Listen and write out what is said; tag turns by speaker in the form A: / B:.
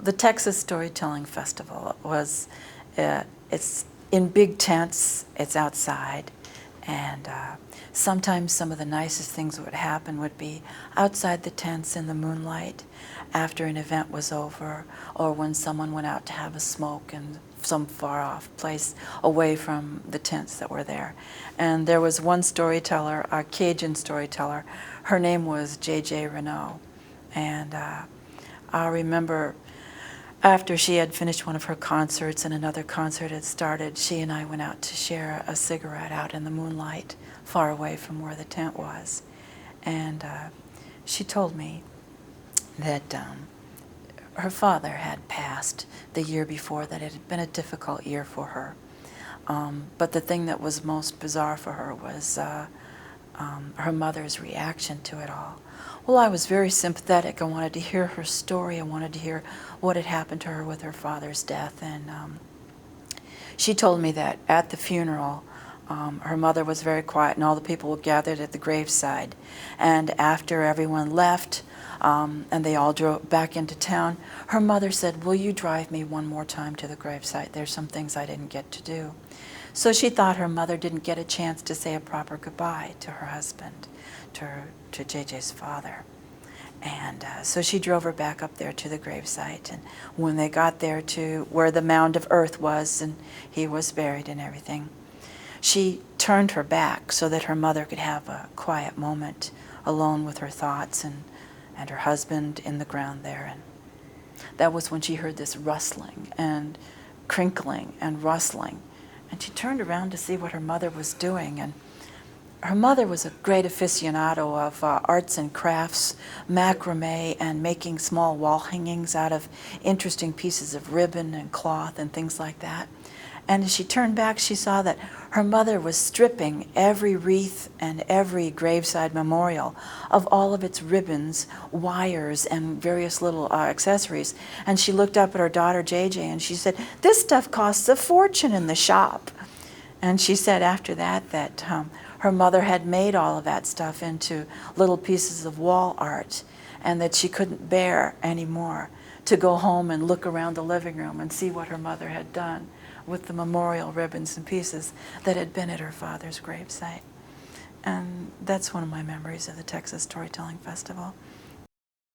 A: the Texas Storytelling Festival was, it's in big tents, it's outside, and sometimes some of the nicest things that would happen would be outside the tents in the moonlight after an event was over, or when someone went out to have a smoke in some far-off place away from the tents that were there. And there was one storyteller, a Cajun storyteller. Her name was J.J. Reneaux. And I remember after she had finished one of her concerts and another concert had started, she and I went out to share a cigarette out in the moonlight, far away from where the tent was. And she told me that her father had passed the year before, that it had been a difficult year for her. But the thing that was most bizarre for her was her mother's reaction to it all. Well, I was very sympathetic. I wanted to hear her story. I wanted to hear what had happened to her with her father's death. And she told me that at the funeral, her mother was very quiet, and all the people were gathered at the graveside. And after everyone left, and they all drove back into town, her mother said, "Will you drive me one more time to the gravesite? There's some things I didn't get to do." So she thought her mother didn't get a chance to say a proper goodbye to her husband, to JJ's father. And so she drove her back up there to the gravesite. And when they got there to where the mound of earth was and he was buried and everything, she turned her back so that her mother could have a quiet moment alone with her thoughts and her husband in the ground there. And that was when she heard this rustling and crinkling and rustling. And she turned around to see what her mother was doing. And her mother was a great aficionado of arts and crafts, macrame, and making small wall hangings out of interesting pieces of ribbon and cloth and things like that. And as she turned back, she saw that her mother was stripping every wreath and every graveside memorial of all of its ribbons, wires, and various little accessories. And she looked up at her daughter, JJ, and she said, "This stuff costs a fortune in the shop." And she said after that that her mother had made all of that stuff into little pieces of wall art, and that she couldn't bear anymore to go home and look around the living room and see what her mother had done with the memorial ribbons and pieces that had been at her father's gravesite. And that's one of my memories of the Texas Storytelling Festival.